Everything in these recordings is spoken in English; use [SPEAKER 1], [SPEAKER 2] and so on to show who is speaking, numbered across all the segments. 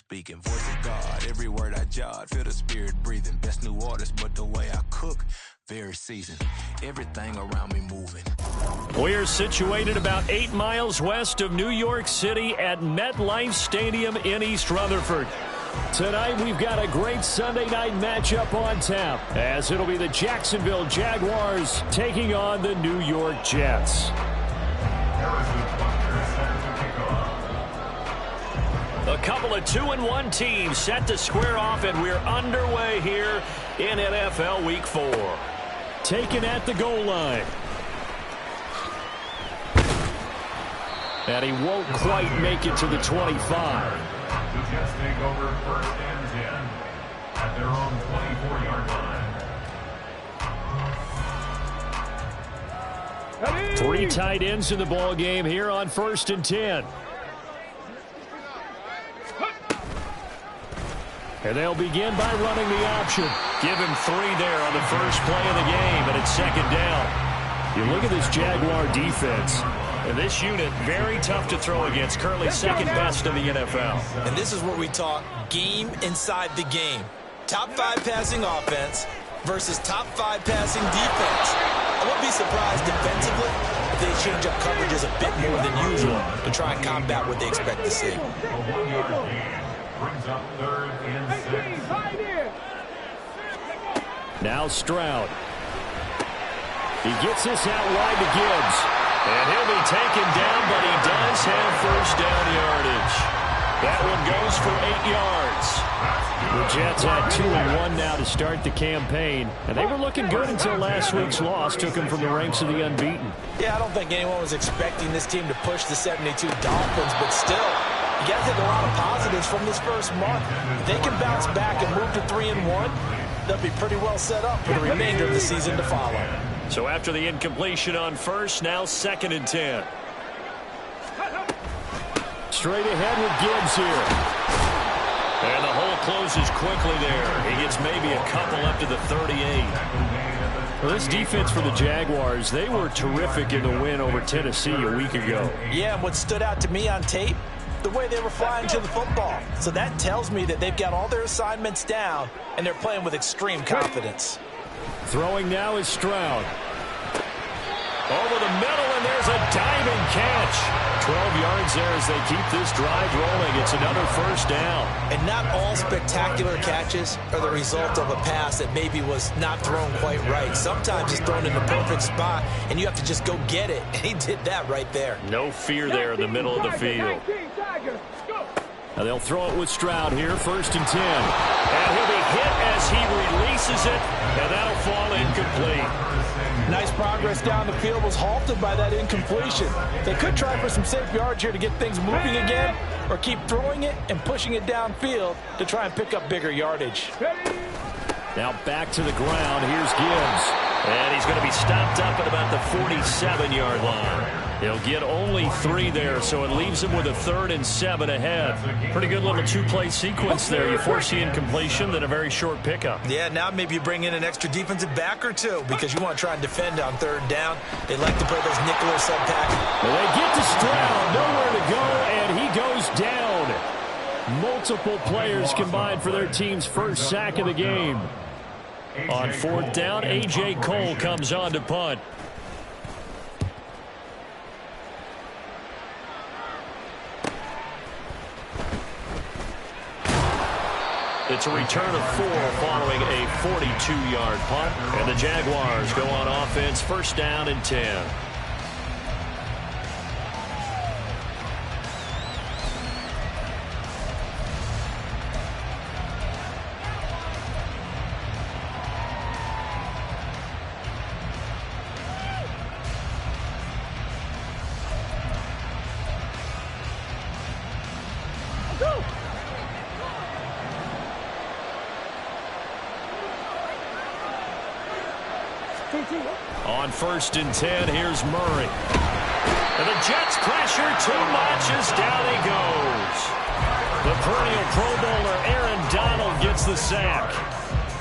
[SPEAKER 1] speaking. Voice of God, every word I jot. Feel the spirit breathing. Best new artist, but the way I cook, very seasoned. Everything around me moving.
[SPEAKER 2] We're situated about 8 miles west of New York City at MetLife Stadium in East Rutherford. Tonight, we've got a great Sunday night matchup on tap, as it'll be the Jacksonville Jaguars taking on the New York Jets. A couple of 2-1 teams set to square off, and we're underway here in NFL Week 4. Taken at the goal line. And he won't quite make it to the 25.
[SPEAKER 3] The Jets take over first and 10 at their own 24-yard line.
[SPEAKER 2] 3 tight ends in the ball game here on first and 10. And they'll begin by running the option. Give him 3 there on the first play of the game, and it's second down. You look at this Jaguar defense. And this unit, very tough to throw against. Currently second best in the NFL.
[SPEAKER 4] And this is what we talk game inside the game. Top 5 passing offense versus top 5 passing defense. I wouldn't be surprised defensively if they change up coverages a bit more than usual to try and combat what they expect to see.
[SPEAKER 3] A 1-yard gain brings up 3rd and 6.
[SPEAKER 2] Now Stroud. He gets this out wide to Gibbs. And he'll be taken down, but he does have first down yardage. That one goes for 8 yards. The Jets had 2-1 now to start the campaign. And they were looking good until last week's loss took them from the ranks of the unbeaten.
[SPEAKER 4] Yeah, I don't think anyone was expecting this team to push the 72 Dolphins, but still, you got to take a lot of positives from this first month. If they can bounce back and move to 3-1, they'll be pretty well set up for the remainder of the season to follow.
[SPEAKER 2] So after the incompletion on first, now second and 10. Straight ahead with Gibbs here. And the hole closes quickly there. He gets maybe a couple up to the 38. Well, this defense for the Jaguars, they were terrific in the win over Tennessee a week ago.
[SPEAKER 4] Yeah, and what stood out to me on tape, the way they were flying to the football. So that tells me that they've got all their assignments down, and they're playing with extreme confidence.
[SPEAKER 2] Throwing now is Stroud. Over the middle, and there's a diving catch. 12 yards there as they keep this drive rolling. It's another first down. And not all spectacular catches are the result of a pass that maybe was not thrown quite right. Sometimes it's thrown in the perfect spot, and you have to just go get it. And he did that right there. No fear there in the middle of the field. Now they'll throw it with Stroud here, first and 10. And he'll be hit as he releases it, and that'll fall incomplete.
[SPEAKER 4] Nice progress down the field, was halted by that incompletion. They could try for some safe yards here to get things moving again, or keep throwing it and pushing it downfield to try and pick up bigger yardage.
[SPEAKER 2] Now back to the ground. Here's Gibbs. And he's going to be stopped up at about the 47-yard line. He'll get only 3 there, so it leaves him with a 3rd and 7 ahead. Pretty good little 2-play sequence there. You force the incompletion, then a very short pickup.
[SPEAKER 4] Yeah, now maybe you bring in an extra defensive back or 2 because you want to try and defend on 3rd down. They like to play those nickel or sub pack.
[SPEAKER 2] Well, they get to Stroud, nowhere to go, and he goes down. Multiple players combined for their team's first sack of the game. On 4th down, A.J. Cole comes on to punt. It's a return of 4 following a 42-yard punt. And the Jaguars go on offense, first down and 10. On first and 10, here's Murray. And the Jets pressure too much as down he goes. The perennial Pro Bowler Aaron Donald gets the sack.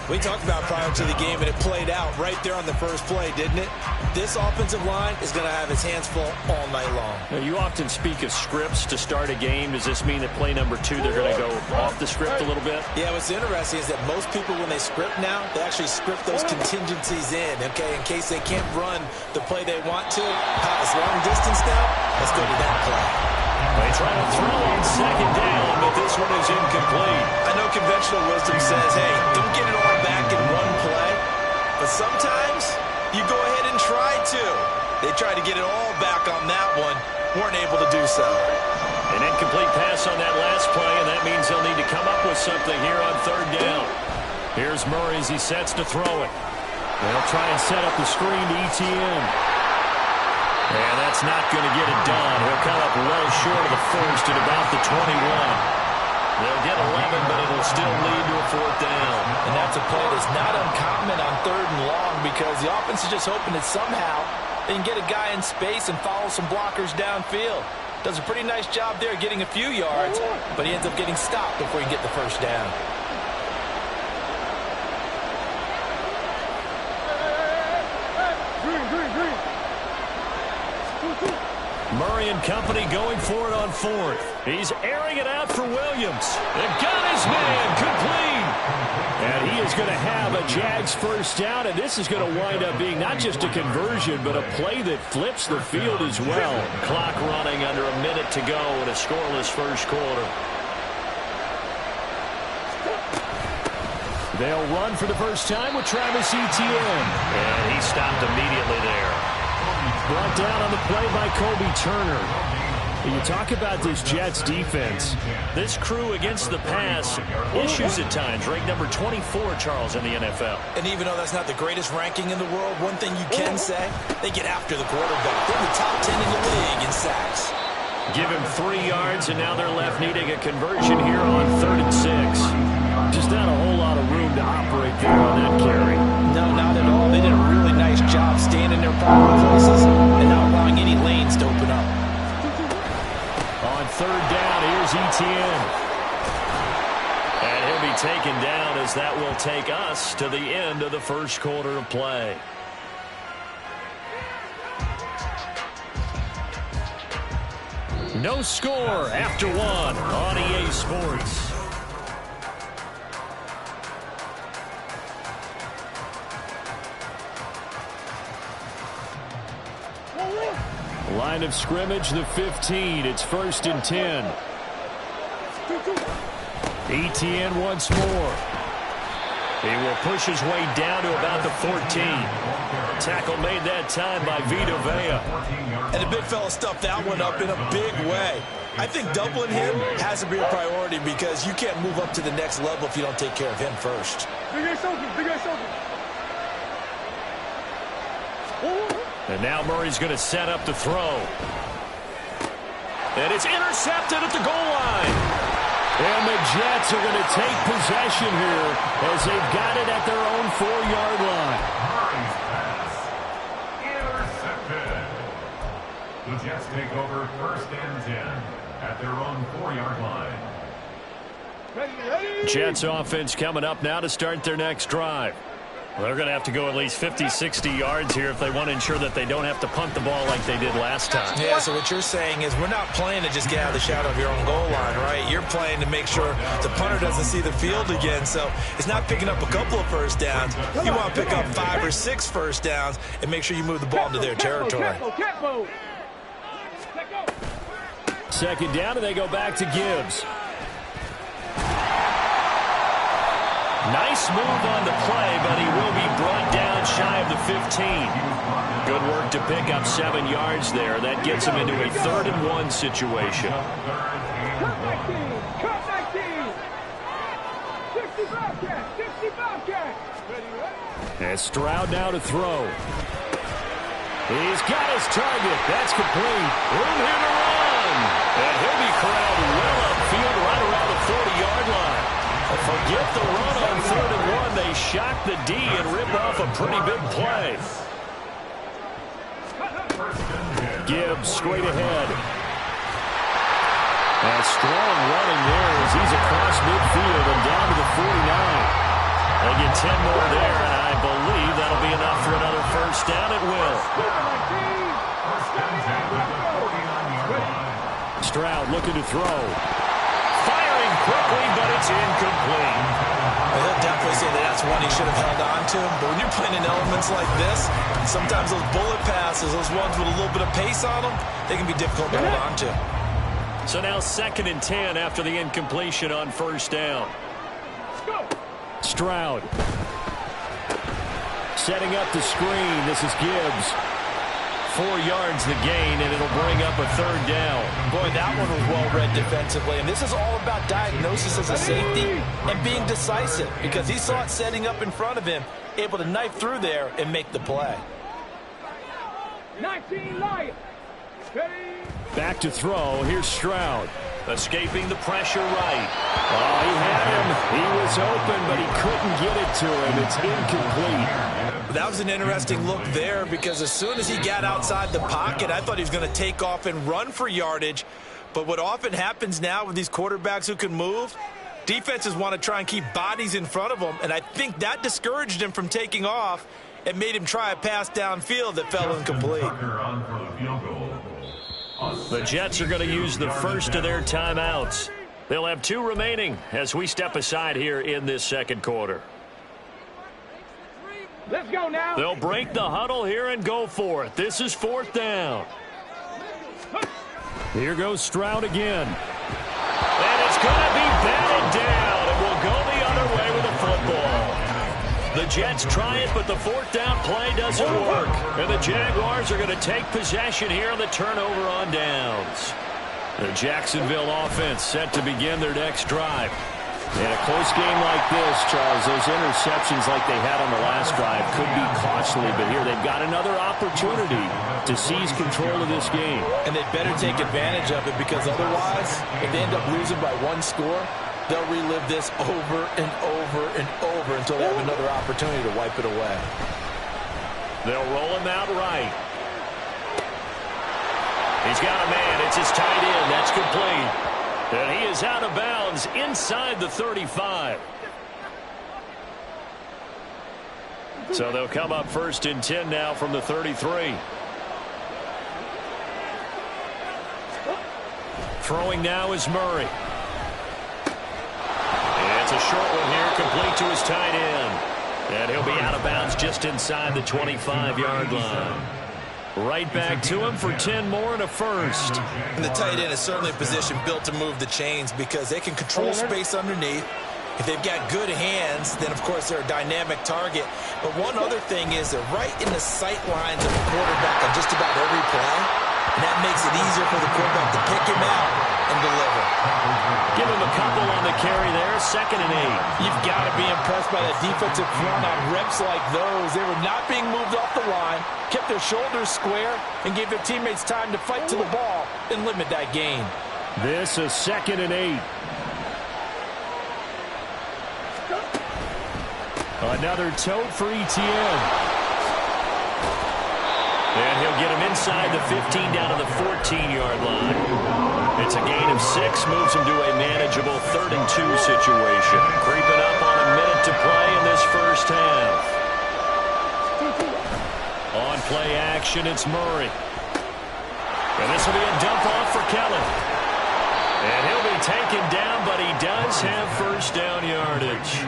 [SPEAKER 4] We talked about prior to the game, and it played out right there on the first play, didn't it? This offensive line is going to have its hands full all night long.
[SPEAKER 2] Now, you often speak of scripts to start a game. Does this mean that play number 2, they're going to go off the script a little bit?
[SPEAKER 4] Yeah, what's interesting is that most people, when they script now, they actually script those contingencies in, okay, in case they can't run the play they want to. It's long distance now. Let's go to that play.
[SPEAKER 2] They try to throw on second down, but this one is incomplete.
[SPEAKER 4] I know conventional wisdom says, hey, don't get it all back in one play. But sometimes you go ahead and try to. They tried to get it all back on that one. Weren't able to do so.
[SPEAKER 2] An incomplete pass on that last play, and that means they'll need to come up with something here on third down. Here's Murray as he sets to throw it. They'll try and set up the screen to Etienne. And that's not going to get it done. He'll come up well short of the first at about the 21. They'll get 11, but it'll still lead to a fourth down.
[SPEAKER 4] And that's a play that's not uncommon on third and long because the offense is just hoping that somehow they can get a guy in space and follow some blockers downfield. Does a pretty nice job there getting a few yards, but he ends up getting stopped before he can get the first down.
[SPEAKER 2] Murray and company going for it on fourth. He's airing it out for Williams. They've got his man complete. And he is going to have a Jags first down, and this is going to wind up being not just a conversion, but a play that flips the field as well. Clock running under a minute to go in a scoreless first quarter. They'll run for the first time with Travis Etienne. And he stopped immediately there. Brought down on the play by Kobe Turner. You talk about this Jets defense. This crew against the pass, issues at times. Ranked number 24, Charles, in the NFL.
[SPEAKER 4] And even though that's not the greatest ranking in the world, one thing you can say, they get after the quarterback. They're the top 10 in the league in sacks.
[SPEAKER 2] Give him 3 yards, and now they're left needing a conversion here on 3rd and 6. Just not a whole lot of room to operate there on that carry.
[SPEAKER 4] No, not at all. They did a really nice job staying in their proper places and not allowing any lanes to open up.
[SPEAKER 2] On 3rd down, here's Etienne. And he'll be taken down as that will take us to the end of the first quarter of play. No score after 1 on EA Sports. Line of scrimmage, the 15. It's 1st and 10. Etienne once more. He will push his way down to about the 14. Tackle made that time by Vita Vea.
[SPEAKER 4] And the big fella stuffed that one up in a big way. I think doubling him has to be a priority because you can't move up to the next level if you don't take care of him first.
[SPEAKER 2] And now Murray's going to set up the throw. And it's intercepted at the goal line. And the Jets are going to take possession here as they've got it at their own 4-yard line.
[SPEAKER 3] Murray's pass intercepted. The Jets take over 1st and 10 at their own 4-yard line.
[SPEAKER 2] Jets offense coming up now to start their next drive. Well, they're going to have to go at least 50, 60 yards here if they want to ensure that they don't have to punt the ball like they did last time.
[SPEAKER 4] Yeah, so what you're saying is we're not playing to just get out of the shadow of your own goal line, right? You're playing to make sure the punter doesn't see the field again. So it's not picking up a couple of first downs. You want to pick up 5 or 6 first downs and make sure you move the ball into their territory.
[SPEAKER 2] 2nd down, and they go back to Gibbs. Nice move on the play, but he will be brought down shy of the 15. Good work to pick up 7 yards there. That gets him into a 3rd and 1 situation. And Stroud now to throw. He's got his target. That's complete. Room here to run. And he'll be corralled well upfield right around the 40-yard line. Forget the run on 3rd and 1. They shock the D and rip off a pretty big play. Gibbs straight ahead. And strong running there as he's across midfield and down to the 49. They get 10 more there, and I believe that'll be enough for another first down. It will. Stroud looking to throw. Firing quickly, but it's incomplete.
[SPEAKER 4] He'll definitely say that that's one he should have held on to. But when you're playing in elements like this, sometimes those bullet passes, those ones with a little bit of pace on them, they can be difficult to hold on to.
[SPEAKER 2] So now 2nd and 10 after the incompletion on first down. Stroud. Setting up the screen. This is Gibbs. 4 yards the gain, and it'll bring up a 3rd down.
[SPEAKER 4] Boy, that one was well-read defensively. And this is all about diagnosis as a safety and being decisive, because he saw it setting up in front of him, able to knife through there and make the play.
[SPEAKER 5] 19 Lions.
[SPEAKER 2] Back to throw. Here's Stroud. Escaping the pressure right. Oh, he had him. He was open, but he couldn't get it to him. It's incomplete.
[SPEAKER 4] That was an interesting look there, because as soon as he got outside the pocket, I thought he was going to take off and run for yardage. But what often happens now with these quarterbacks who can move, defenses want to try and keep bodies in front of them, and I think that discouraged him from taking off and made him try a pass downfield that fell incomplete.
[SPEAKER 2] The Jets are going to use the first of their timeouts. They'll have 2 remaining as we step aside here in this 2nd quarter.
[SPEAKER 5] Let's go now.
[SPEAKER 2] They'll break the huddle here and go for it. This is 4th down. Here goes Stroud again. And it's going to be batted down. It will go the other way with the football. The Jets try it, but the 4th down play doesn't work. And the Jaguars are going to take possession here on the turnover on downs. The Jacksonville offense set to begin their next drive. In a close game like this, Charles, those interceptions like they had on the last drive could be costly, but here they've got another opportunity to seize control of this game.
[SPEAKER 4] And they better take advantage of it, because otherwise, if they end up losing by 1 score, they'll relive this over and over and over until they have another opportunity to wipe it away.
[SPEAKER 2] They'll roll him out right. He's got a man. It's his tight end. That's complete. And he is out of bounds inside the 35. So they'll come up 1st and 10 now from the 33. Throwing now is Murray. And it's a short one here, complete to his tight end. And he'll be out of bounds just inside the 25-yard line. Right back to him for 10 more and a first.
[SPEAKER 4] And the tight end is certainly a position built to move the chains, because they can control space underneath. If they've got good hands, then, of course, they're a dynamic target. But one other thing is they're right in the sight lines of the quarterback on just about every play. And that makes it easier for the quarterback to pick him out and deliver.
[SPEAKER 2] Give him a couple on the carry there, 2nd and 8.
[SPEAKER 4] You've got to be impressed by that defensive front on reps like those. They were not being moved off the line, kept their shoulders square, and gave their teammates time to fight to the ball and limit that gain.
[SPEAKER 2] This is 2nd and 8. Another tote for Etienne. And he'll get him inside the 15 down to the 14-yard line. It's a gain of 6, moves him to a manageable 3rd and 2 situation. Creeping up on a minute to play in this first half. On play action, it's Murray. And this will be a dump off for Kelly. And he'll be taken down, but he does have first down yardage.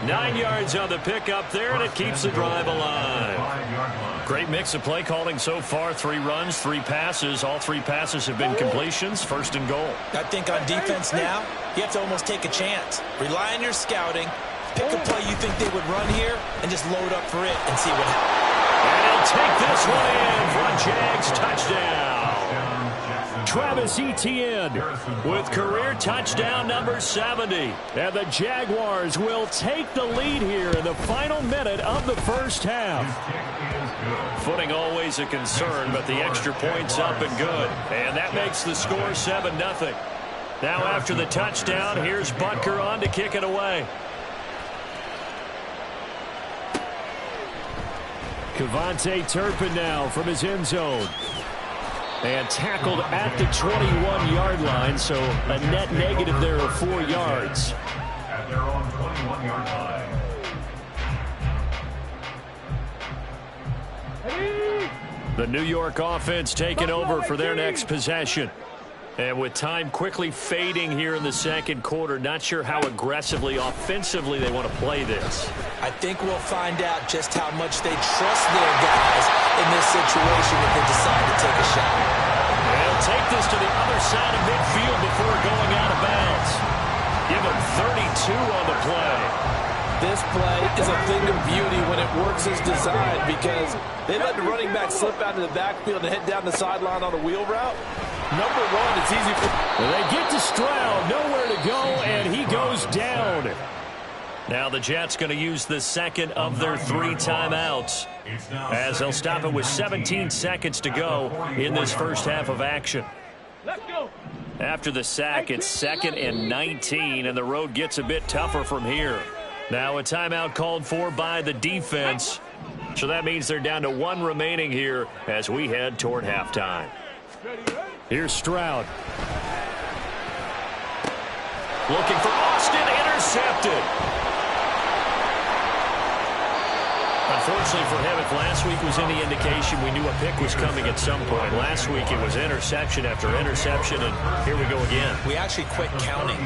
[SPEAKER 2] 9 yards on the pickup there, and it keeps the drive alive. Great mix of play calling so far. 3 runs, 3 passes. All 3 passes have been completions. 1st and goal.
[SPEAKER 4] I think on defense now, you have to almost take a chance. Rely on your scouting. Pick a play you think they would run here and just load up for it and see what happens.
[SPEAKER 2] And he'll take this one in for a Jags touchdown. Travis Etienne with career touchdown number 70. And the Jaguars will take the lead here in the final minute of the first half. Footing always a concern, but the extra point's up and good. And that makes the score 7-0. Now after the touchdown, here's Butker on to kick it away. Kevontae Turpin now from his end zone. And tackled at the 21-yard line, so a net negative there of 4 yards.
[SPEAKER 3] At their own 21-yard line.
[SPEAKER 2] The New York offense taking over for their next possession. And with time quickly fading here in the second quarter, not sure how aggressively, offensively they want to play this.
[SPEAKER 4] I think we'll find out just how much they trust their guys in this situation if they decide to take a shot.
[SPEAKER 2] They'll take this to the other side of midfield before going out of bounds. Give them 32 on the play.
[SPEAKER 4] This play is a thing of beauty when it works as designed because they let the running back slip out of the backfield and head down the sideline on a wheel route. Number one, it's easy for...
[SPEAKER 2] They get to Stroud, nowhere to go, and he goes down. Now the Jets going to use the second of their 3 timeouts as they'll stop it with 17 seconds to go in this first half of action.
[SPEAKER 5] Let's go.
[SPEAKER 2] After the sack, it's 2nd and 19, and the road gets a bit tougher from here. Now a timeout called for by the defense. So that means they're down to 1 remaining here as we head toward halftime. Here's Stroud. Looking for Austin, intercepted. Unfortunately for him, if last week was any indication, we knew a pick was coming at some point. Last week it was interception after interception, and here we go again.
[SPEAKER 4] We actually quit counting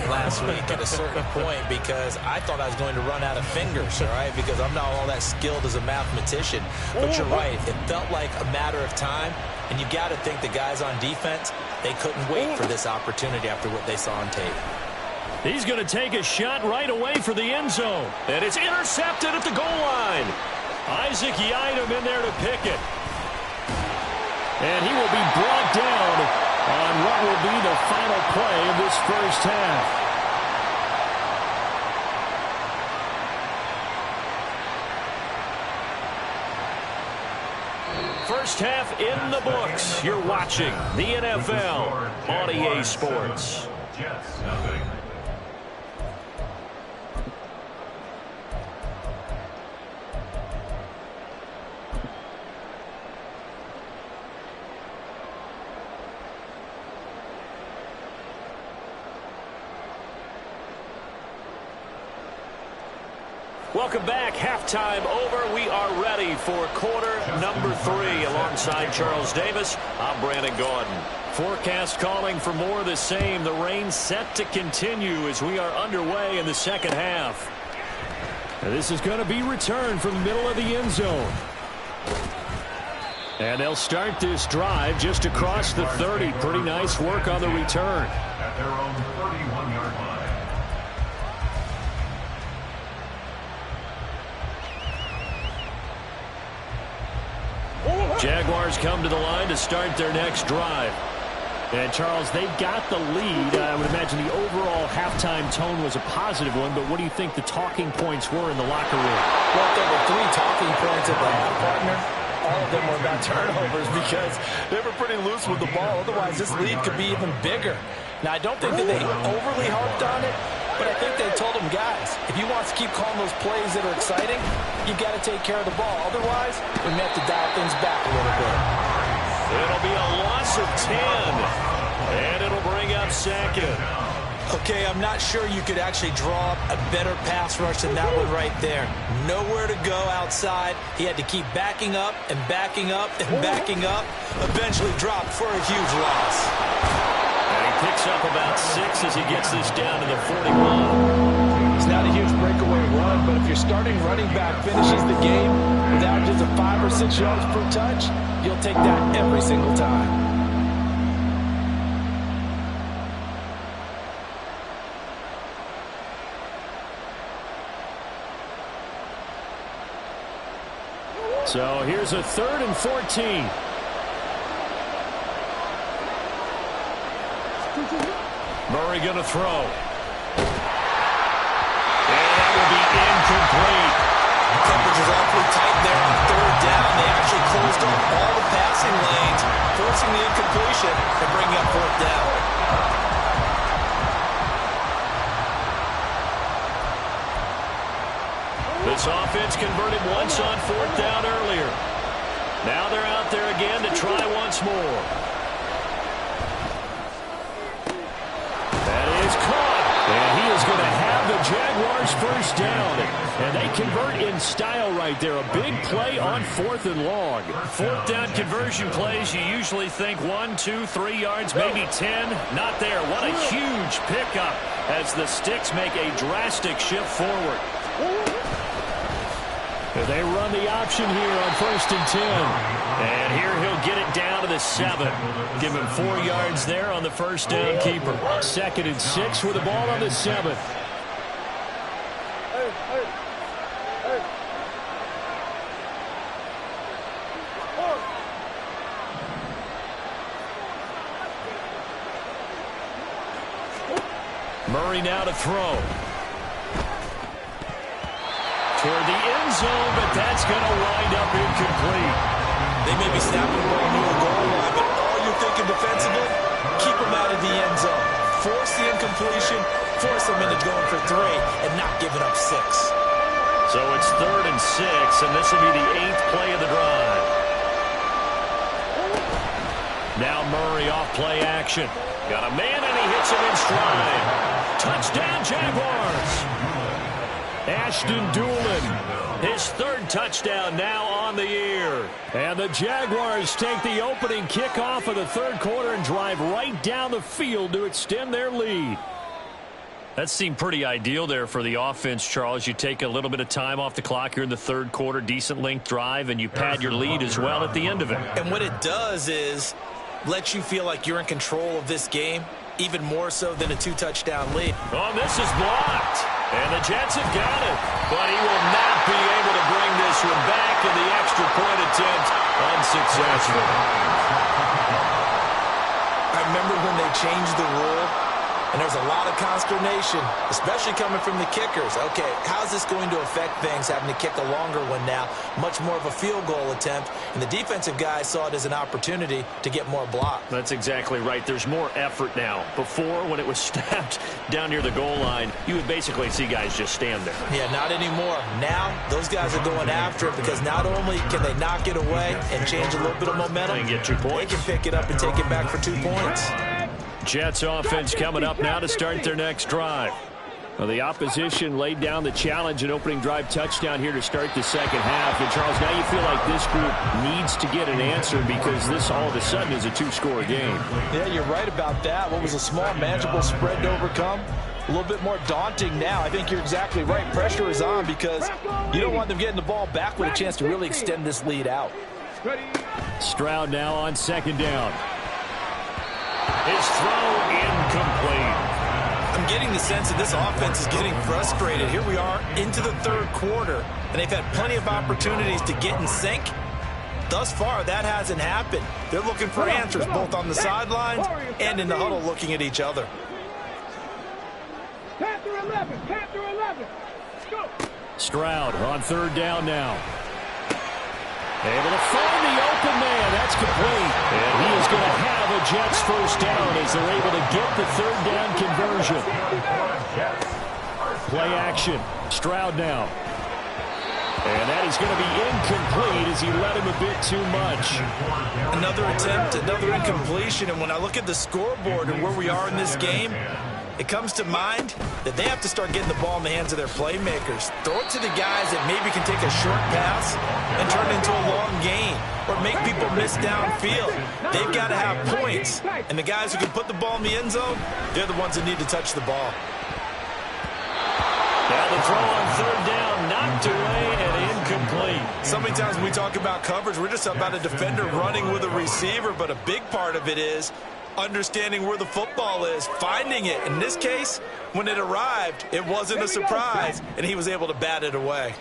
[SPEAKER 4] last week at a certain point because I thought I was going to run out of fingers, all right, because I'm not all that skilled as a mathematician. But you're right. It felt like a matter of time, and you got to think the guys on defense, they couldn't wait for this opportunity after what they saw on tape.
[SPEAKER 2] He's going to take a shot right away for the end zone. And it's intercepted at the goal line. Isaac Yiadom in there to pick it. And he will be brought down on what will be the final play of this first half. First half in the books. You're watching the NFL on EA Sports.
[SPEAKER 3] Jets, nothing.
[SPEAKER 2] Welcome back. Halftime over. We are ready for quarter number 3. Alongside Charles Davis, I'm Brandon Gordon. Forecast calling for more of the same. The rain set to continue as we are underway in the second half. And this is going to be returned from the middle of the end zone. And they'll start this drive just across the 30. Pretty nice work on the return.
[SPEAKER 3] At their own 31-yard line.
[SPEAKER 2] Jaguars come to the line to start their next drive. And, Charles, they've got the lead. I would imagine the overall halftime tone was a positive one, but what do you think the talking points were in the locker room?
[SPEAKER 4] Well, there were 3 talking points at the half, partner. All of them were about turnovers because they were pretty loose with the ball. Otherwise, this lead could be even bigger. Now, I don't think that they overly harped on it, but I think they told them, guys, if you want to keep calling those plays that are exciting, you've got to take care of the ball. Otherwise, we may have to dial things back a little bit.
[SPEAKER 2] It'll be a loss of 10, and it'll bring up 2nd.
[SPEAKER 4] Okay, I'm not sure you could actually draw up a better pass rush than that one right there. Nowhere to go outside. He had to keep backing up and backing up and backing up. Eventually dropped for a huge loss.
[SPEAKER 2] And he picks up about 6 as he gets this down to the 41.
[SPEAKER 4] It's not a huge breakaway run, but if your starting running back finishes the game with averages of 5 or 6 yards per touch, you'll take that every single time.
[SPEAKER 2] So here's a 3rd and 14. Murray going to throw. And that will be incomplete.
[SPEAKER 4] The coverage is awfully tight there on 3rd down. They actually closed off all the passing lanes, forcing the incompletion and bringing up 4th down.
[SPEAKER 2] This offense converted once on 4th down earlier. Now they're out there again to try once more. That is caught. And he is going to have the Jaguars first down. And they convert in style right there. A big play on 4th and long. 4th down conversion plays, you usually think 1, 2, 3 yards, maybe 10. Not there. What a huge pickup as the Sticks make a drastic shift forward. They run the option here on 1st and 10. And here he'll get it down to the 7. Give him 4 yards there on the first down keeper. 2nd and 6 with the ball on the 7. Murray now to throw. Toward the end zone, but that's going to wind up incomplete.
[SPEAKER 4] They may be snapping the ball near the goal line, but all you're thinking defensively, keep them out of the end zone. Force the incompletion, force them into going for 3, and not giving up 6.
[SPEAKER 2] So it's 3rd and 6, and this will be the 8th play of the drive. Now Murray off play action. Got a man, and he hits him in stride. Touchdown, Jaguars. Ashton Doolin, his 3rd touchdown now on the year. And the Jaguars take the opening kickoff of the 3rd quarter and drive right down the field to extend their lead. That seemed pretty ideal there for the offense, Charles. You take a little bit of time off the clock here in the 3rd quarter, decent length drive, and you pad your lead as well at the end of it.
[SPEAKER 4] And what it does is let you feel like you're in control of this game, even more so than a 2-touchdown lead.
[SPEAKER 2] Oh, this is blocked. And the Jets have got it. But he will not be able to bring this one back, and the extra point attempt unsuccessful.
[SPEAKER 4] I remember when they changed the rule, and there's a lot of consternation, especially coming from the kickers. Okay, how's this going to affect things, having to kick a longer one now? Much more of a field goal attempt, and the defensive guys saw it as an opportunity to get more block.
[SPEAKER 2] That's exactly right. There's more effort now. Before, when it was snapped down near the goal line, you would basically see guys just stand there.
[SPEAKER 4] Yeah, not anymore. Now, those guys are going after it because not only can they knock it away and change a little bit of momentum,
[SPEAKER 2] and get 2 points.
[SPEAKER 4] They can pick it up and take it back for 2 points.
[SPEAKER 2] Jets offense coming up now to start their next drive. Well, the opposition laid down the challenge and opening drive touchdown here to start the 2nd half. And, Charles, now you feel like this group needs to get an answer because this all of a sudden is a 2-score game.
[SPEAKER 4] Yeah, you're right about that. What was a small, manageable spread to overcome? A little bit more daunting now. I think you're exactly right. Pressure is on because you don't want them getting the ball back with a chance to really extend this lead out.
[SPEAKER 2] Stroud now on 2nd down. His throw incomplete.
[SPEAKER 4] I'm getting the sense that this offense is getting frustrated. Here we are into the 3rd quarter, and they've had plenty of opportunities to get in sync. Thus far, that hasn't happened. They're looking for answers both on the sidelines and in the huddle looking at each other.
[SPEAKER 5] Panther 11, Panther 11. Go.
[SPEAKER 2] Stroud on 3rd down now. Able to find the open man. That's complete. And he is going to have a Jets 1st down as they're able to get the 3rd down conversion. Play action. Stroud now. And that is going to be incomplete as he let him a bit too much.
[SPEAKER 4] Another attempt, another incompletion. And when I look at the scoreboard and where we are in this game, it comes to mind that they have to start getting the ball in the hands of their playmakers. Throw it to the guys that maybe can take a short pass and turn it into a long gain or make people miss downfield. They've got to have points. And the guys who can put the ball in the end zone, they're the ones that need to touch the ball.
[SPEAKER 2] Now the throw on 3rd down, knocked away and incomplete.
[SPEAKER 4] So many times when we talk about coverage, we're just about a defender running with a receiver, but a big part of it is understanding where the football is, finding it. In this case, when it arrived, it wasn't a surprise, and he was able to bat it away.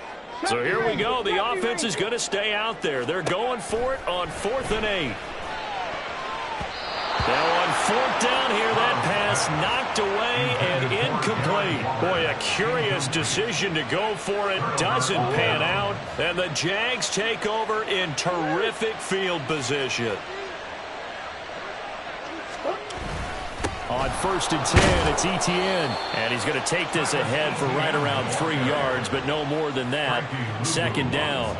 [SPEAKER 2] So here we go. The offense is going to stay out there. They're going for it on 4th and 8. Now on 4th down here, that pass knocked away and incomplete. Boy, a curious decision to go for it. Doesn't pan out, and the Jags take over in terrific field position. On 1st and 10, it's Etienne. And he's going to take this ahead for right around 3 yards, but no more than that. 2nd down.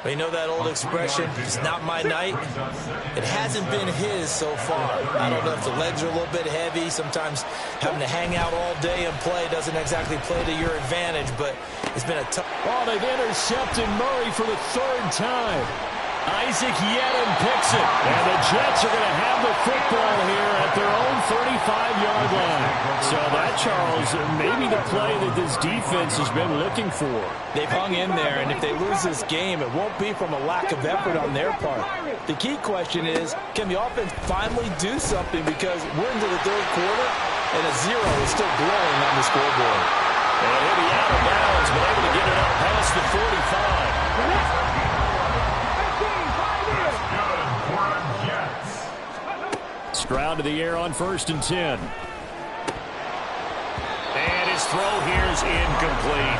[SPEAKER 4] Well, you know that old expression, it's not my night? It hasn't been his so far. I don't know if the legs are a little bit heavy. Sometimes having to hang out all day and play doesn't exactly play to your advantage, but It's been a tough...
[SPEAKER 2] Oh, they've intercepted Murray for the third time. Isaac Yedem picks it. And the Jets are going to have the football here at their own 35-yard line. So that, Charles, maybe the play that this defense has been looking for.
[SPEAKER 4] They've hung in there, and if they lose this game, it won't be from a lack of effort on their part. The key question is, can the offense finally do something? Because we're into the third quarter, and a 0 is still glowing on the scoreboard.
[SPEAKER 2] And he'll be out of bounds, but able to get it up past the 45. Stroud to the air on 1st and 10. And his throw here is incomplete.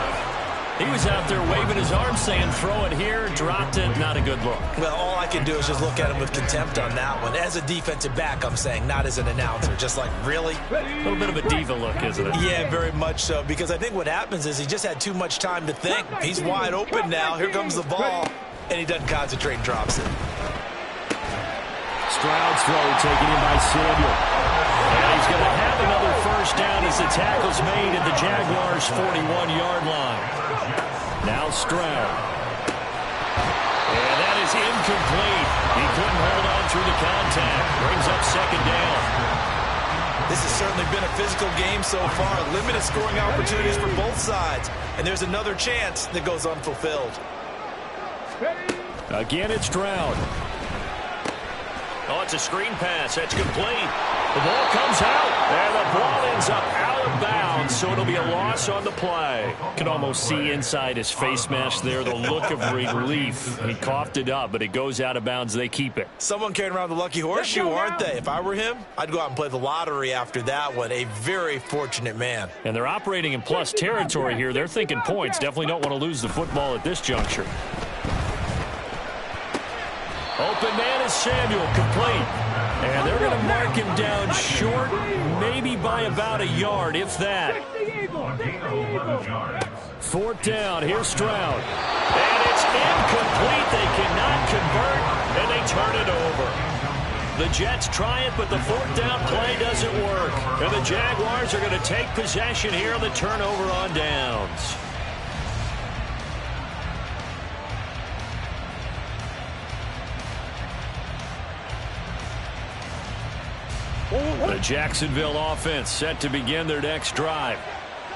[SPEAKER 2] He was out there waving his arms saying, throw it here, dropped it, not a good look.
[SPEAKER 4] Well, all I can do is just look at him with contempt on that one. As a defensive back, I'm saying, not as an announcer. Just like, really?
[SPEAKER 2] A little bit of a diva look, isn't it?
[SPEAKER 4] Yeah, very much so. Because I think what happens is he just had too much time to think. He's wide open now. Here comes the ball. And he doesn't concentrate and drops it.
[SPEAKER 2] Stroud's throw taken in by Samuel. And he's going to have another first down as the tackle's made at the Jaguars' 41-yard line. Now Stroud. And that is incomplete. He couldn't hold on through the contact. Brings up 2nd down.
[SPEAKER 4] This has certainly been a physical game so far. Limited scoring opportunities for both sides. And there's another chance that goes unfulfilled.
[SPEAKER 2] Again, it's Stroud. Oh, it's a screen pass. That's complete. The ball comes out, and the ball ends up out of bounds, so it'll be a loss on the play. Can almost see inside his face mask there, the look of relief. He coughed it up, but it goes out of bounds. They keep it.
[SPEAKER 4] Someone carrying around the lucky horseshoe, aren't they? If I were him, I'd go out and play the lottery after that one. A very fortunate man.
[SPEAKER 2] And they're operating in plus territory here. They're thinking points. Definitely don't want to lose the football at this juncture. Open man is Samuel, complete. And they're going to mark him down short, maybe by about a yard, if that. 4th down, here's Stroud. And it's incomplete. They cannot convert, and they turn it over. The Jets try it, but the 4th down play doesn't work. And the Jaguars are going to take possession here on the turnover on downs. The Jacksonville offense set to begin their next drive.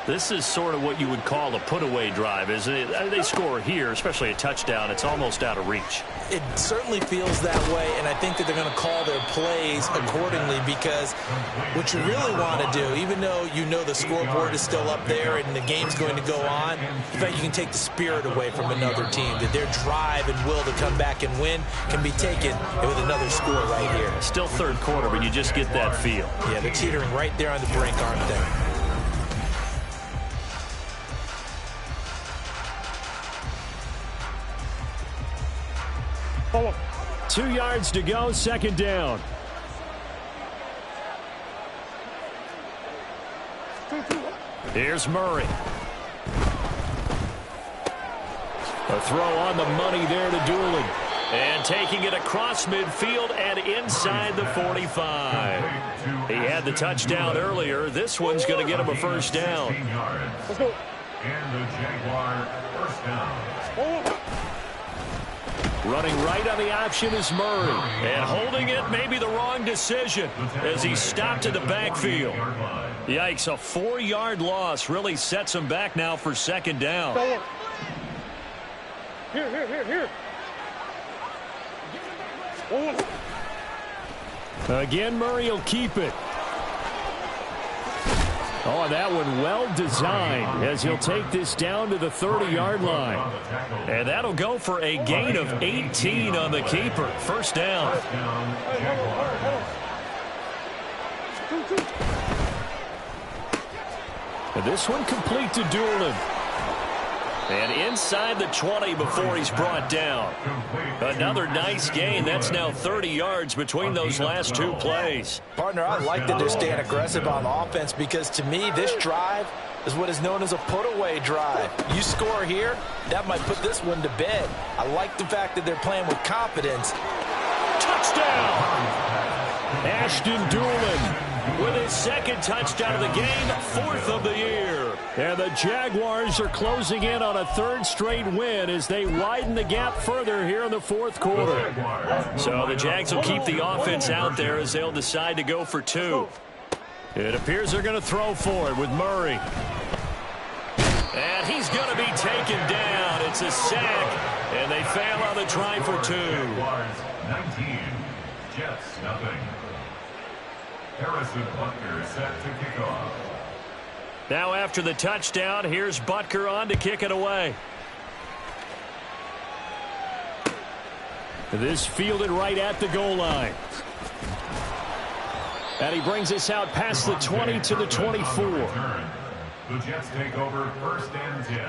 [SPEAKER 2] This is sort of what you would call a put-away drive, isn't it? They score here, especially a touchdown. It's almost out of reach.
[SPEAKER 4] It certainly feels that way, and I think that they're going to call their plays accordingly because what you really want to do, even though you know the scoreboard is still up there and the game's going to go on, in fact, you can take the spirit away from another team, that their drive and will to come back and win can be taken with another score right here.
[SPEAKER 2] Still 3rd quarter, but you just get that feel.
[SPEAKER 4] Yeah, they're teetering right there on the brink, aren't they?
[SPEAKER 2] Oh. 2 yards to go, 2nd down. Here's Murray. A throw on the money there to Dooley. And taking it across midfield and inside the 45. He had the touchdown earlier. This one's going to get him a first down.
[SPEAKER 3] Let's go. And the Jaguar first down.
[SPEAKER 2] Running right on the option is Murray. And holding it may be the wrong decision as he stopped in the backfield. Yikes, a 4-yard loss really sets him back now for 2nd down.
[SPEAKER 5] Here.
[SPEAKER 2] Again, Murray will keep it. Oh, that one well designed as he'll take this down to the 30-yard line. And that'll go for a gain of 18 on the keeper. First down. And this one complete to Doolin. And inside the 20 before he's brought down. Another nice gain. That's now 30 yards between those last 2 plays.
[SPEAKER 4] Partner, I like that they're staying aggressive on offense because to me this drive is what is known as a put-away drive. You score here, that might put this one to bed. I like the fact that they're playing with confidence.
[SPEAKER 2] Touchdown! Ashton Doolin with his second touchdown of the game, 4th of the year. And the Jaguars are closing in on a 3rd straight win as they widen the gap further here in the 4th quarter. So the Jags will keep the offense out there as they'll decide to go for 2. It appears they're going to throw for it with Murray. And he's going to be taken down. It's a sack, and they fail on the try for 2.
[SPEAKER 3] 19, Jets nothing. Harrison Butker set to kick off.
[SPEAKER 2] Now after the touchdown, here's Butker on to kick it away. This fielded right at the goal line. And he brings us out past the 20 to the 24.
[SPEAKER 3] The Jets take over 1st and 10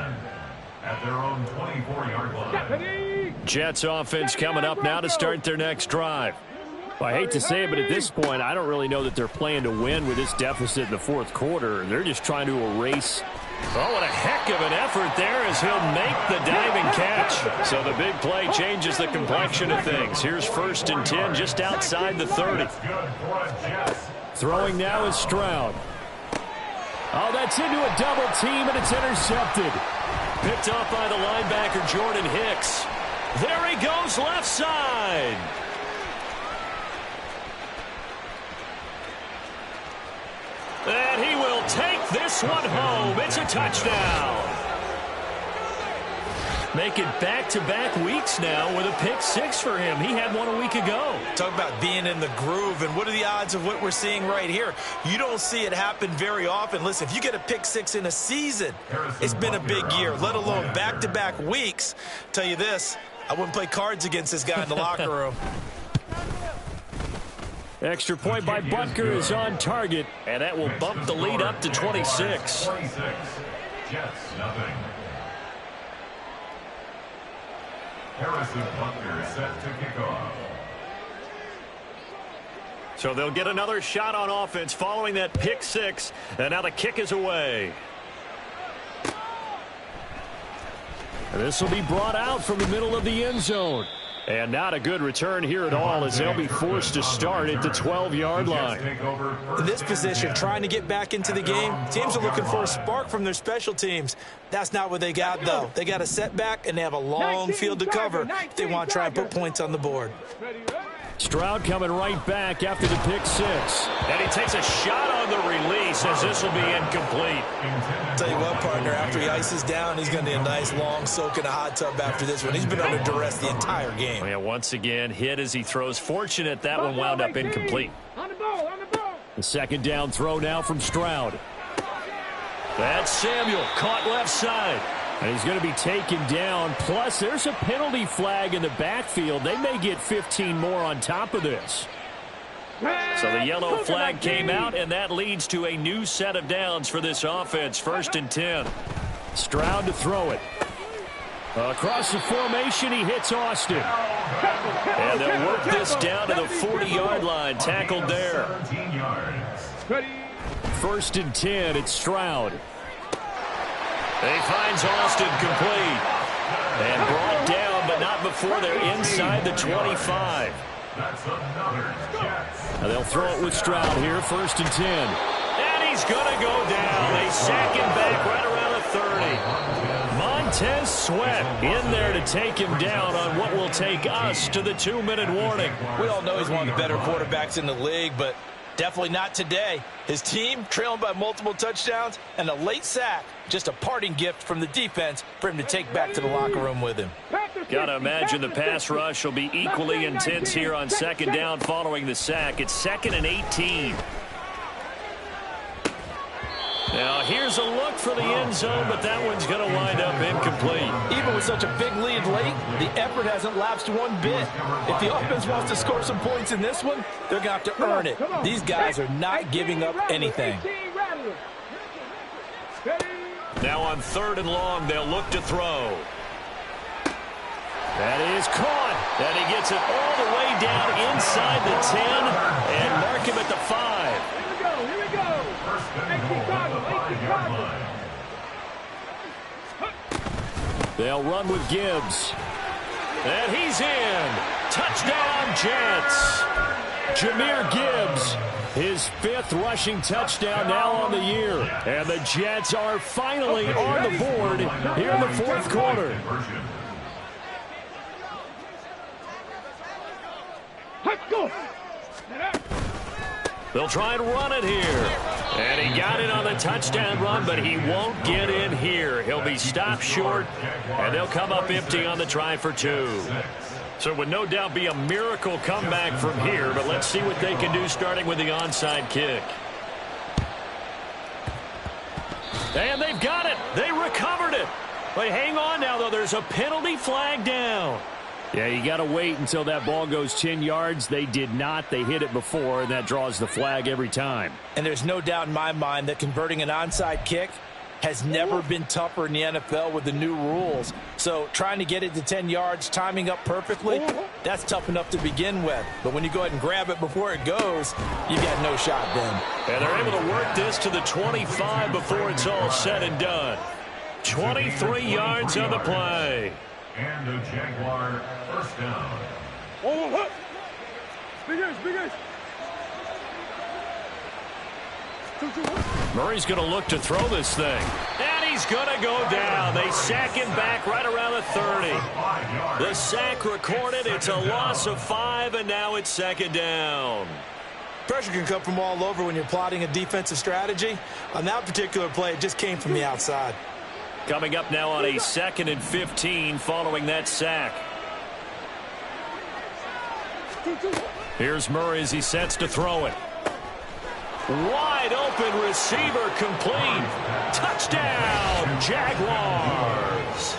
[SPEAKER 3] at their own 24-yard line.
[SPEAKER 2] Jets offense coming up now to start their next drive.
[SPEAKER 6] Well, I hate to say it, but at this point, I don't really know that they're playing to win with this deficit in the 4th quarter. They're just trying to erase.
[SPEAKER 2] Oh, what a heck of an effort there as he'll make the diving catch. So the big play changes the complexion of things. Here's 1st and 10 just outside the 30.
[SPEAKER 6] Throwing now is Stroud. Oh, that's into a double team, and it's intercepted.
[SPEAKER 2] Picked off by the linebacker, Jordan Hicks. There he goes, left side. And he will take this one home. It's a touchdown. Make it back-to-back weeks now with a pick 6 for him. He had one a week ago.
[SPEAKER 4] Talk about being in the groove, and what are the odds of what we're seeing right here? You don't see it happen very often. Listen, if you get a pick 6 in a season, it's been a big year, let alone back-to-back weeks. Tell you this, I wouldn't play cards against this guy in the locker room.
[SPEAKER 2] Extra point by Butker is on target, and that will bump the lead up to 26.
[SPEAKER 3] 26. Jets nothing. Harrison Butker set to kick off.
[SPEAKER 2] So they'll get another shot on offense following that pick 6, and now the kick is away.
[SPEAKER 6] And this will be brought out from the middle of the end zone.
[SPEAKER 2] And not a good return here at all as they'll be forced to start at the 12-yard line.
[SPEAKER 4] In this position, trying to get back into the game, teams are looking for a spark from their special teams. That's not what they got, though. They got a setback, and they have a long field to cover if they want to try and put points on the board.
[SPEAKER 6] Stroud coming right back after the pick 6.
[SPEAKER 2] And he takes a shot on the release as this will be incomplete.
[SPEAKER 4] Tell you what, partner, after he ices down, he's going to need a nice long soak in a hot tub after this one. He's been under duress the entire game.
[SPEAKER 2] Oh, yeah, once again, hit as he throws. Fortunate that one wound up incomplete.
[SPEAKER 5] On the ball, on the ball.
[SPEAKER 6] The second down throw now from Stroud.
[SPEAKER 2] That's Samuel, caught left side.
[SPEAKER 6] And he's going to be taken down. Plus, there's a penalty flag in the backfield. They may get 15 more on top of this.
[SPEAKER 2] So the yellow flag came out, and that leads to a new set of downs for this offense. 1st and 10.
[SPEAKER 6] Stroud to throw it. Across the formation, he hits Austin.
[SPEAKER 2] And they'll work this down to the 40-yard line. Tackled there.
[SPEAKER 3] 17 yards.
[SPEAKER 6] 1st and 10, it's Stroud.
[SPEAKER 2] He finds Austin complete. And brought down, but not before they're inside the 25.
[SPEAKER 3] That's another Jets.
[SPEAKER 6] Now they'll throw it with Stroud here, 1st and 10.
[SPEAKER 2] And he's going to go down. They sack him back right around the 30. Montez Sweat in there to take him down on what will take us to the 2-minute warning.
[SPEAKER 4] We all know he's one of the better quarterbacks in the league, but definitely not today. His team trailing by multiple touchdowns, and a late sack, just a parting gift from the defense for him to take back to the locker room with him.
[SPEAKER 2] Got to imagine the pass rush will be equally intense here on 2nd down following the sack. It's 2nd and 18. Now here's a look for the end zone, but that one's going to wind up incomplete.
[SPEAKER 4] Even with such a big lead late, the effort hasn't lapsed one bit. If the offense wants to score some points in this one, they're going to have to earn it. These guys are not giving up anything.
[SPEAKER 2] Now on 3rd and long, they'll look to throw. That is caught. And he gets it all the way down inside the 10 and mark him at the 5.
[SPEAKER 5] Here we go.
[SPEAKER 6] They'll run with Gibbs.
[SPEAKER 2] And he's in. Touchdown, Jets.
[SPEAKER 6] Jahmyr Gibbs, his 5th rushing touchdown now on the year. And the Jets are finally on the board here in the 4th quarter.
[SPEAKER 5] Let's go.
[SPEAKER 6] They'll try and run it here. And he got it on the touchdown run, but he won't get in here. He'll be stopped short, and they'll come up empty on the try for 2. So it would no doubt be a miracle comeback from here, but let's see what they can do starting with the onside kick. And they've got it. They recovered it. But hang on now, though. There's a penalty flag down. Yeah, you got to wait until that ball goes 10 yards. They did not. They hit it before, and that draws the flag every time.
[SPEAKER 4] And there's no doubt in my mind that converting an onside kick has never been tougher in the NFL with the new rules. So trying to get it to 10 yards, timing up perfectly, that's tough enough to begin with. But when you go ahead and grab it before it goes, you got no shot then.
[SPEAKER 6] And they're able to work this to the 25 before it's all said and done. 23 yards on the play.
[SPEAKER 3] And the Jaguar first down.
[SPEAKER 5] Oh, big ace.
[SPEAKER 6] Murray's going to look to throw this thing. And he's going to go down. They sack him back right around the 30. The sack recorded. It's a loss of 5, and now it's 2nd down.
[SPEAKER 4] Pressure can come from all over when you're plotting a defensive strategy. On that particular play, it just came from the outside.
[SPEAKER 6] Coming up now on a 2nd and 15 following that sack. Here's Murray as he sets to throw it. Wide open receiver complete. Touchdown, Jaguars.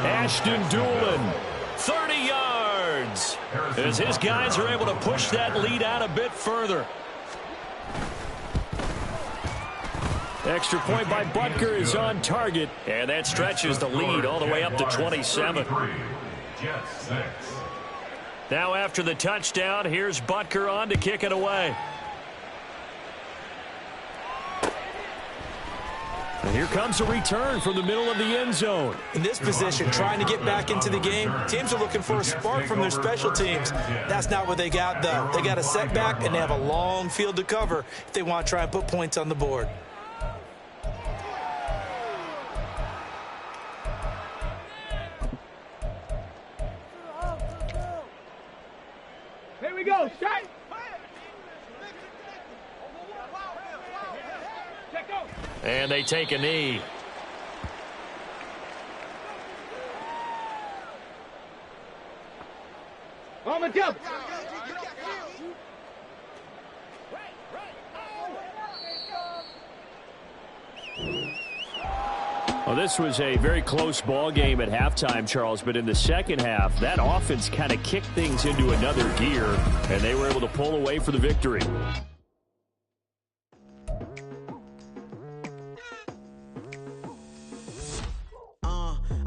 [SPEAKER 6] Ashton Doolin, 30 yards. As his guys are able to push that lead out a bit further. Extra point by Butker is on target, and that stretches the lead all the way up to 27. Now after the touchdown, here's Butker on to kick it away. And here comes a return from the middle of the end zone.
[SPEAKER 4] In this position, trying to get back into the game, teams are looking for a spark from their special teams. That's not what they got, though. They got a setback, and they have a long field to cover if they want to try and put points on the board.
[SPEAKER 5] Here we go, shot. Check out.
[SPEAKER 6] And they take a knee.
[SPEAKER 5] On the jump.
[SPEAKER 6] Well, this was a very close ball game at halftime, Charles, but in the second half, that offense kind of kicked things into another gear, and they were able to pull away for the victory.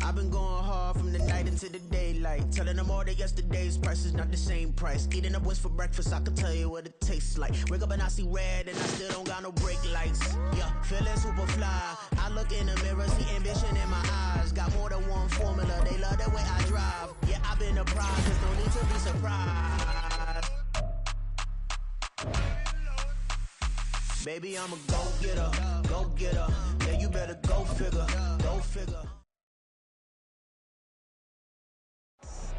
[SPEAKER 7] I've been going hard from the night into the daylight, telling them all that yesterday's price is not the same price. Eating up wings for breakfast, I can tell you what it tastes like. Wake up and I see red and I still don't got no brake lights. Yeah, feeling super fly. I look in the mirror, see ambition in my eyes. Got more than one formula, they love the way I drive. Yeah, I've been a prize, there's no need to be surprised. Baby, I'm a go-getter, go-getter. Yeah, you better go figure, go figure.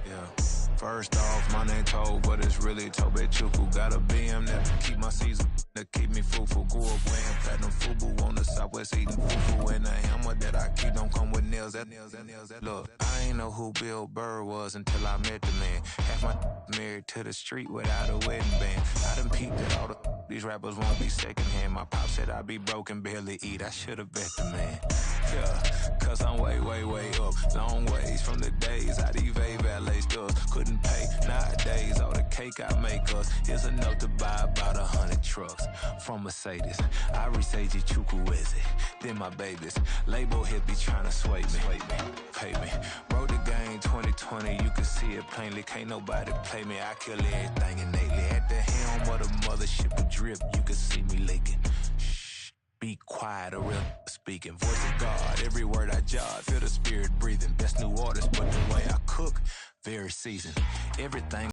[SPEAKER 1] Yeah. First off, my name Toad, but it's really Tobe Chuku. Got a BM that keep my season, that keep me fruitful. Grew up wearing platinum FUBU on the Southwest eating fufu. And the hammer that I keep don't come with nails. Look, I ain't know who Bill Burr was until I met the man. Half my married to the street without a wedding band. I done peeped at all these rappers won't be secondhand. My pop said I'd be broken, barely eat. I should've bet the man. Yeah, cause I'm way, way, way up. Long ways from the days I these valet stores couldn't pay. Nowadays, all the cake I make us is enough to buy about 100 trucks from Mercedes. I resage Chukwueze, then my babies. Label hit be trying to sway me, pay me. Wrote the game 2020, you can see it plainly. Can't nobody play me, I kill everything innately. At the helm of the mothership of drip, you can see me leaking. Be quiet, a real speaking. Voice of God, every word I jot. Feel the spirit breathing. Best new artist, but the way I cook, very seasoned. Everything